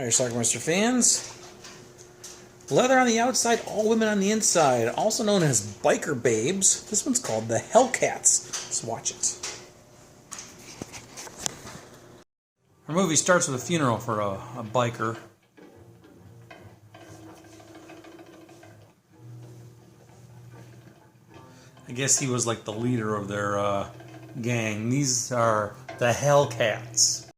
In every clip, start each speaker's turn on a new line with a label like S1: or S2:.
S1: Hi, Schlockmeister fans. Leather on the outside, all women on the inside, also known as biker babes. This one's called the HELLCATS. Let's watch it. Our movie starts with a funeral for a biker. I guess he was like the leader of their gang. These are the HELLCATS.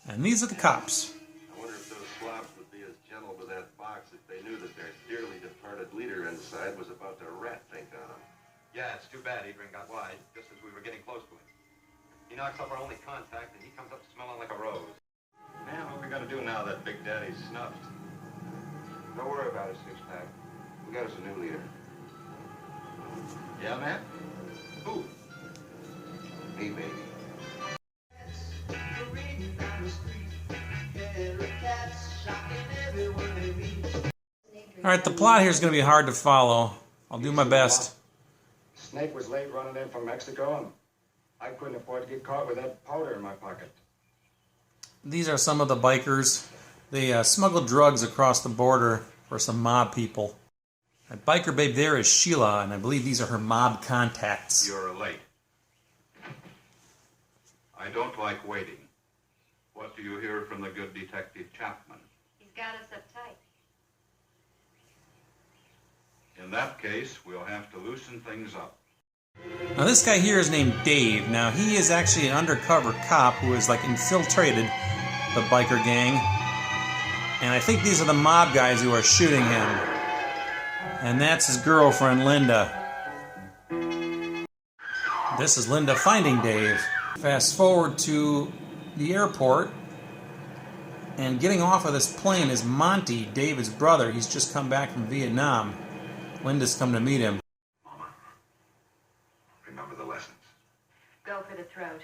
S1: And these are the cops.
S2: I wonder if those slops would be as gentle with that box if they knew that their dearly departed leader inside was about to rat think on them.
S3: Yeah, it's too bad Adrian got wide just as we were getting close to him. He knocks up our only contact and he comes up smelling like a rose.
S2: Man, what we gotta do now that Big Daddy's snuffed? Don't worry about it, Six-Pack. We got us a new leader. Yeah, man? Who? Me, baby.
S1: Alright, the plot here is going to be hard to follow. I'll do my best.
S4: Snake was late running in from Mexico, and I couldn't afford to get caught with that powder in my pocket.
S1: These are some of the bikers. They smuggled drugs across the border for some mob people. That biker babe there is Sheila, and I believe these are her mob contacts.
S2: You're late. I don't like waiting. What do you hear from the good Detective Chapman?
S5: He's got us uptight.
S2: In that case, we'll have to loosen things up.
S1: Now this guy here is named Dave. Now he is actually an undercover cop who has like infiltrated the biker gang. And I think these are the mob guys who are shooting him. And that's his girlfriend, Linda. This is Linda finding Dave. Fast forward to the airport. And getting off of this plane is Monty, David's brother. He's just come back from Vietnam. Linda's come to meet him.
S2: Mama, remember the lessons.
S5: Go for the throat.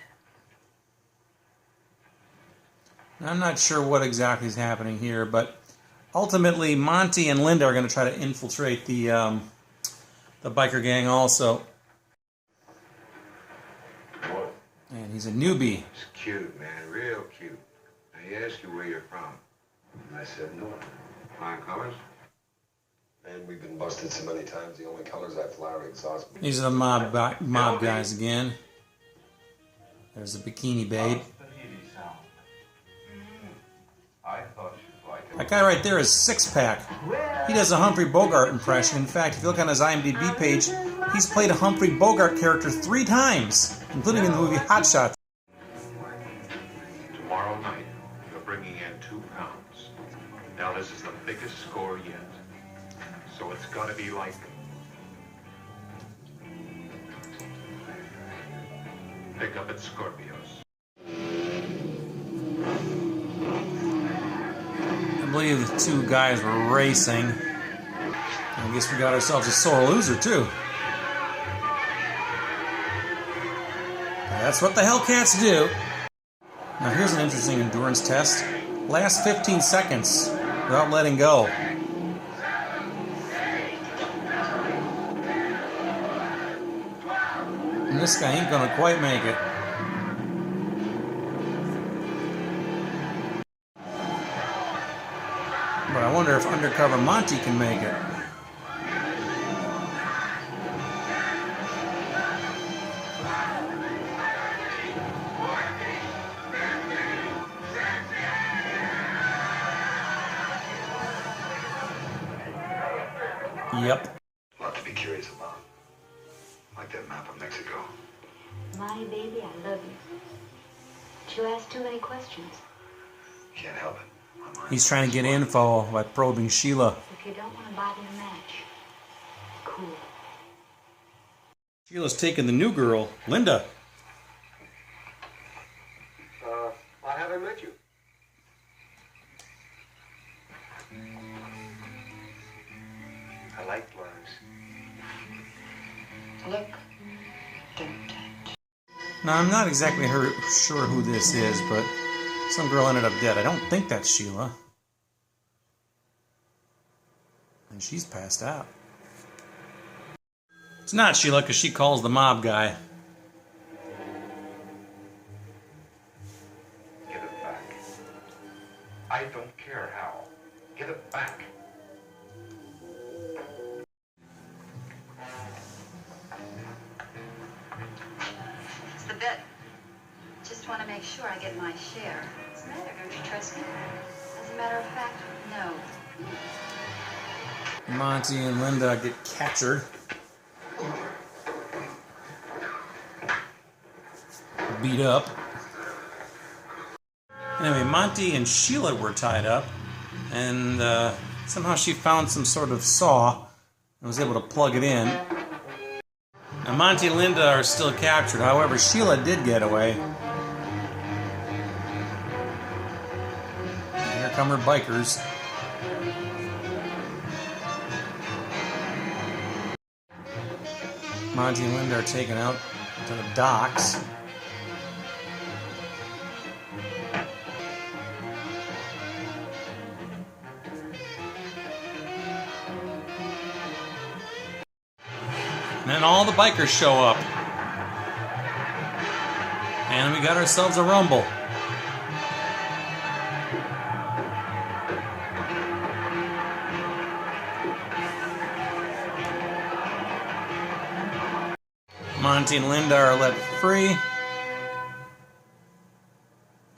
S1: I'm not sure what exactly is happening here, but ultimately Monty and Linda are going to try to infiltrate the biker gang also.
S2: What?
S1: And he's a newbie.
S2: It's cute, man, real cute. Now, he asked you where you're from. And I said no. Flying colors?
S6: Man, we've been busted so many times, the only colors I fly are exhaust.
S1: These are the mob guys again. There's the bikini babe.
S2: I thought you'd like it.
S1: That guy right there is Six-Pack. He does a Humphrey Bogart impression. In fact, if you look on his IMDb page, he's played a Humphrey Bogart character 3 times, including in the movie Hot Shots.
S2: Tomorrow night, you're bringing in 2 pounds. Now, this is the biggest score yet. So it's got to be like... pick up at Scorpios.
S1: I believe the 2 guys were racing. I guess we got ourselves a sore loser, too. That's what the HELLCATS do. Now here's an interesting endurance test. Last 15 seconds without letting go. And this guy ain't gonna quite make it. But I wonder if undercover Monty can make it. Yep.
S6: A lot to be curious about. Like that map of Mexico.
S5: My baby, I love you. But you ask too many questions.
S6: Can't help it. My mind
S1: He's trying to get info by probing Sheila.
S5: If you don't want to bother the match, cool.
S1: Sheila's taking the new girl, Linda.
S4: I haven't met you.
S6: I like blurs.
S5: Look, don't touch.
S1: Now, I'm not exactly sure who this is, but some girl ended up dead. I don't think that's Sheila. And she's passed out. It's not Sheila because she calls the mob guy.
S3: I don't care how. Give it back.
S7: It's the bet. Just want to make sure I get my share. What's the matter? Don't you trust me? As a matter of fact, no.
S1: Monty and Linda get captured. Beat up. Anyway, Monty and Sheila were tied up, and somehow she found some sort of saw and was able to plug it in. Now, Monty and Linda are still captured. However, Sheila did get away. And here come her bikers. Monty and Linda are taken out to the docks. And then all the bikers show up. And we got ourselves a rumble. Monty and Linda are let free.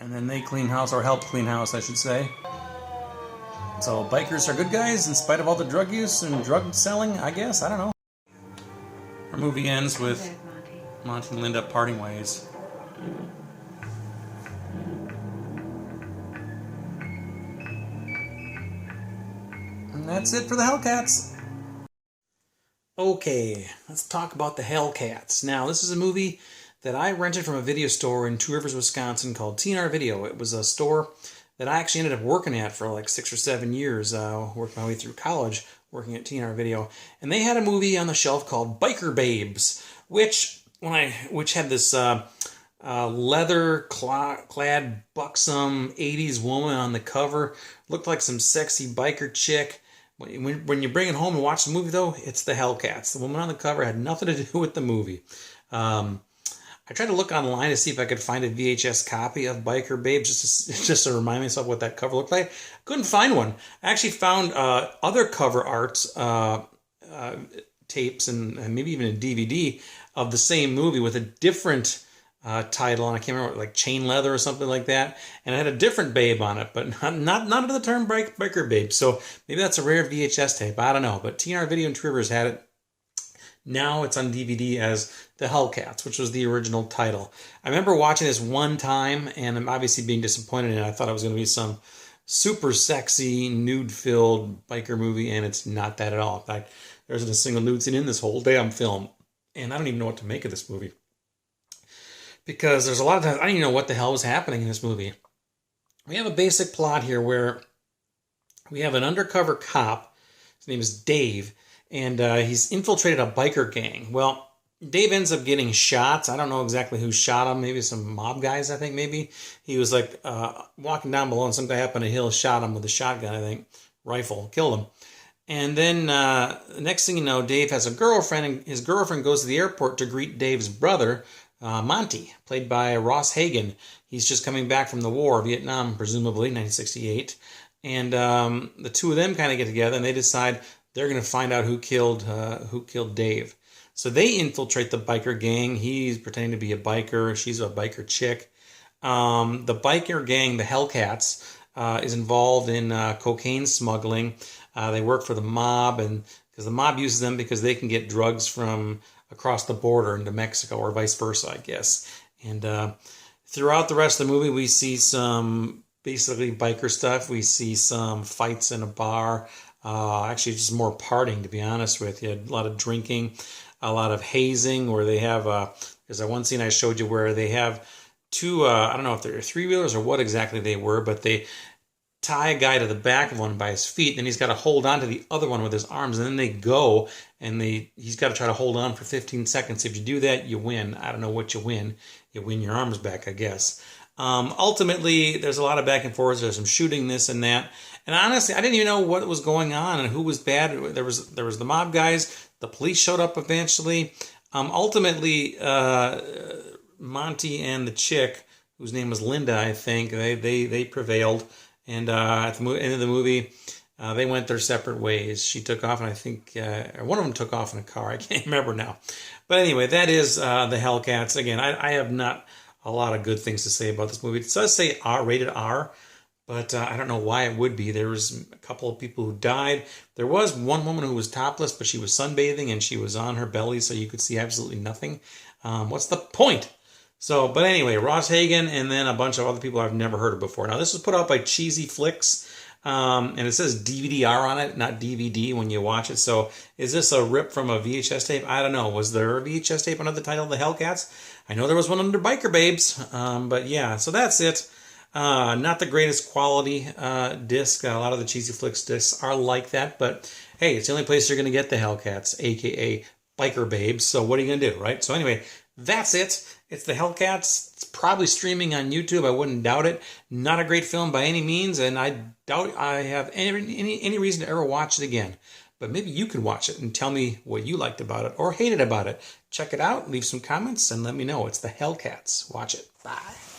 S1: And then they clean house, or help clean house, I should say. So bikers are good guys in spite of all the drug use and drug selling, I guess. I don't know. Our movie ends with Monty and Linda parting ways. And that's it for the Hellcats. Okay, let's talk about the Hellcats. Now, this is a movie that I rented from a video store in Two Rivers, Wisconsin called TNR Video. It was a store that I actually ended up working at for like 6 or 7 years, working my way through college, working at TNR Video. And they had a movie on the shelf called Biker Babes, which had this leather-clad, buxom 80s woman on the cover. Looked like some sexy biker chick. When you bring it home and watch the movie, though, it's the Hellcats. The woman on the cover had nothing to do with the movie. I tried to look online to see if I could find a VHS copy of Biker Babes just to remind myself what that cover looked like. Couldn't find one. I actually found other cover arts, tapes, and maybe even a DVD of the same movie with a different title, and I can't remember, like Chain Leather or something like that, and it had a different babe on it, but not under the term Biker Babe. So maybe that's a rare VHS tape. I don't know, but TNR Video and Two Rivers had it. Now it's on DVD as The Hellcats, which was the original title. I remember watching this one time, and I'm obviously being disappointed in it. I thought it was going to be some super sexy, nude-filled biker movie, and it's not that at all. In fact, there isn't a single nude scene in this whole damn film, and I don't even know what to make of this movie. Because there's a lot of times I don't even know what the hell was happening in this movie. We have a basic plot here where we have an undercover cop. His name is Dave, and he's infiltrated a biker gang. Well, Dave ends up getting shots. I don't know exactly who shot him. Maybe some mob guys, I think, maybe. He was like walking down below, and some guy up on a hill shot him with a shotgun, I think. Rifle. Killed him. And then the next thing you know, Dave has a girlfriend, and his girlfriend goes to the airport to greet Dave's brother, Monty, played by Ross Hagen. He's just coming back from the war, Vietnam, presumably, 1968. And the two of them kind of get together, and they decide they're going to find out who killed Dave. So they infiltrate the biker gang. He's pretending to be a biker. She's a biker chick. The biker gang, the Hellcats, is involved in cocaine smuggling. They work for the mob, and because the mob uses them because they can get drugs from across the border into Mexico, or vice versa, I guess. And throughout the rest of the movie, we see some basically biker stuff. We see some fights in a bar. Actually, just more partying, to be honest with you. A lot of drinking, a lot of hazing, where they have, there's that one scene I showed you where they have two, I don't know if they're three-wheelers or what exactly they were, but they tie a guy to the back of one by his feet, and he's got to hold on to the other one with his arms, and then they go, and he's got to try to hold on for 15 seconds. If you do that, you win. I don't know what you win. You win your arms back, I guess. Ultimately, there's a lot of back and forth. There's some shooting, this and that. And honestly, I didn't even know what was going on and who was bad. There was the mob guys. The police showed up eventually. Ultimately, Monty and the chick, whose name was Linda, I think, they prevailed. And at the end of the movie, they went their separate ways. She took off, and I think one of them took off in a car. I can't remember now. But anyway, that is the Hellcats. Again, I have not a lot of good things to say about this movie. It does say R, rated R, but I don't know why it would be. There was a couple of people who died. There was one woman who was topless, but she was sunbathing, and she was on her belly, so you could see absolutely nothing. What's the point? So, but anyway, Ross Hagen and then a bunch of other people I've never heard of before. Now, this was put out by Cheesy Flicks, and it says DVD-R on it, not DVD when you watch it. So, is this a rip from a VHS tape? I don't know. Was there a VHS tape under the title The Hellcats? I know there was one under Biker Babes, but yeah, so that's it. Not the greatest quality disc. A lot of the Cheesy Flicks discs are like that, but hey, it's the only place you're going to get the Hellcats, aka Biker Babes. So, what are you going to do, right? So, anyway, that's it. It's the Hellcats. It's probably streaming on YouTube. I wouldn't doubt it. Not a great film by any means, and I doubt I have any reason to ever watch it again. But maybe you could watch it and tell me what you liked about it or hated about it. Check it out, leave some comments, and let me know. It's the Hellcats. Watch it. Bye.